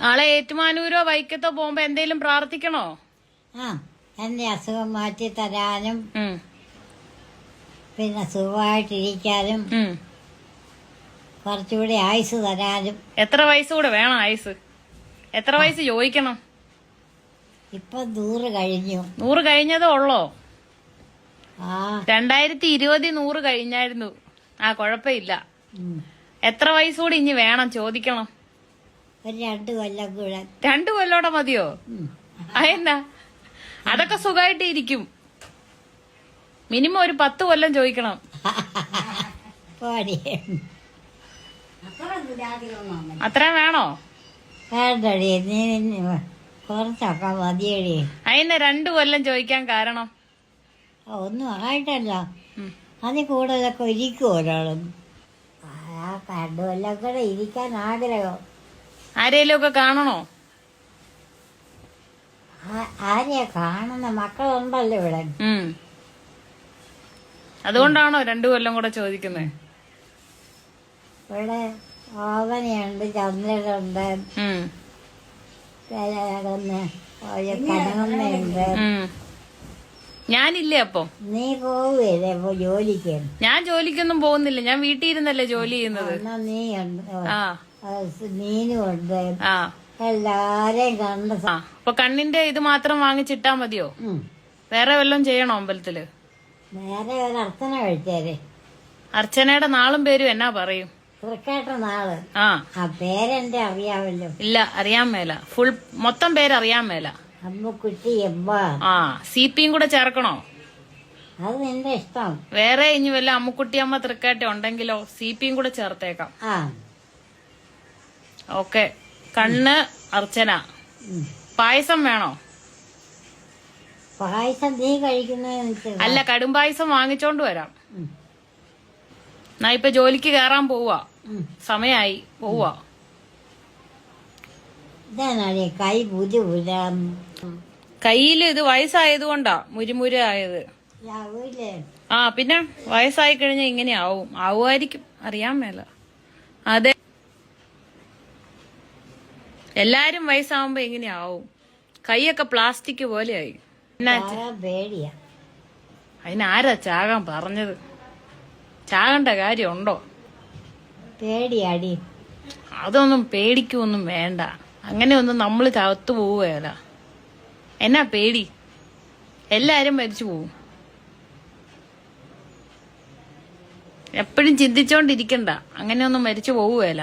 നാളെ ഏറ്റുമാനൂരോ വൈക്കത്തോ പോകുമ്പോ എന്തേലും പ്രാർത്ഥിക്കണോ? ആ, എന്റെ അസുഖം മാറ്റി തരാനും പിന്നെ സുഖമായിട്ടിരിക്കാനും കുറച്ചുകൂടി ആയുസ് തരാനും. എത്ര വയസ്സ് കൂടെ വേണം ആയുസ്? എത്ര വയസ്സ് ചോദിക്കണം? ഇപ്പൊ 100 കഴിഞ്ഞു. 100 കഴിഞ്ഞതേ ഉള്ളോ? ആ, 2020 100 കഴിഞ്ഞായിരുന്നു. ആ, കൊഴപ്പില്ല. എത്ര വയസ്സുകൂടി ഇനി വേണം ചോദിക്കണം? ഒരു 2 കൊല്ലം കൂടെ. 2 കൊല്ലോടെ മതിയോ? അതെന്നാ? അതൊക്കെ സുഖമായിട്ട് ഇരിക്കും. മിനിമം ഒരു 10 കൊല്ലം ചോദിക്കണം. പോടി. അത്രയും വേണോ? വേണ്ടടി, നീ കുറച്ചൊക്കെ മതിയടി. അതിനെ 2 കൊല്ലം ചോദിക്കാൻ കാരണം? ഒന്നും ആയിട്ടല്ല, അതിൽ കൂടുതലൊക്കെ ഇരിക്കും ഒരാളും. ആ 2 കൊല്ലം കൂടെ ഇരിക്കാൻ ആഗ്രഹം. ആരേലും ഒക്കെ കാണണോ? ആരെയാ കാണുന്ന? മക്കളുണ്ടല്ലോ ഇവിടെ. അതുകൊണ്ടാണോ 2 കൊല്ലം കൂടെ ചോദിക്കുന്നത്? ഇവിടെ ഓവനയുണ്ട്, ചന്ദ്രനുണ്ട്, കനകമ്മയുണ്ട്. ഞാനില്ലേ അപ്പൊ? നീ പോവുകയല്ലേ ഇപ്പൊ ജോലിക്ക്? ഞാൻ ജോലിക്കൊന്നും പോകുന്നില്ല, ഞാൻ വീട്ടിൽ ഇരുന്നല്ലേ ജോലി ചെയ്യുന്നത്. നീ ഉണ്ട്, നീനും ഉണ്ട്, എല്ലാരെയും കണ്ട്. അപ്പൊ കണ്ണിന്റെ ഇത് മാത്രം വാങ്ങിച്ചിട്ടാ മതിയോ? വേറെ വല്ലതും ചെയ്യണോ അമ്പലത്തില്? വേറെ ഒരു അർച്ചന കഴിച്ചേരെ. അർച്ചനയുടെ നാളും പേരും എന്നാ പറയും? തൃക്കേട്ട നാള്. ആ, പേരെന്റെ അറിയാമല്ലോ. ഇല്ല, അറിയാൻ മേല. ഫുൾ മൊത്തം പേരറിയാൻ മേല. അമ്മുക്കുട്ടി എമ്മ. ആ, CPയും കൂടെ ചേർക്കണോ? അത് നിന്റെ ഇഷ്ടം. വേറെ ഇനി വല്ല അമ്മുക്കുട്ടിയമ്മ തൃക്കേട്ട ഉണ്ടെങ്കിലോ CPയും കൂടെ ചേർത്തേക്കാം. ഓക്കെ. കണ്ണ് അർച്ചന. പായസം വേണോ? പായസം നീ കഴിക്കുന്ന? അല്ല, കടും പായസം വാങ്ങിച്ചോണ്ട് വരാം. ഞാൻ ഇപ്പൊ ജോലിക്ക് കേറാൻ പോവാ, സമയായി പോവാ. ഇതാണേ കൈ പുതിയ കയ്യില് ഇത് വയസ്സായതുകൊണ്ടാ മുരുമുര ആയത്. ആ, പിന്നെ വയസ്സായി കഴിഞ്ഞാൽ ഇങ്ങനെ ആവുമായിരിക്കും, അറിയാൻ മേല. അതെ, എല്ലാരും വയസ്സാവുമ്പോ ഇങ്ങനെ ആവും. കൈയൊക്കെ പ്ലാസ്റ്റിക് പോലെയായി. പേടിയാ. അതിനാരാ ചാകാൻ പറഞ്ഞത്? ചാകേണ്ട കാര്യമുണ്ടോ? പേടിയാടി. അതൊന്നും പേടിക്കൊന്നും വേണ്ട. അങ്ങനെയൊന്നും നമ്മള് ചത്തു പോവുകയല്ല. എന്നാ പേടി? എല്ലാരും മരിച്ചു പോവും. എപ്പോഴും ചിന്തിച്ചോണ്ടിരിക്കണ്ട, അങ്ങനെയൊന്നും മരിച്ചു പോവുകയല്ല.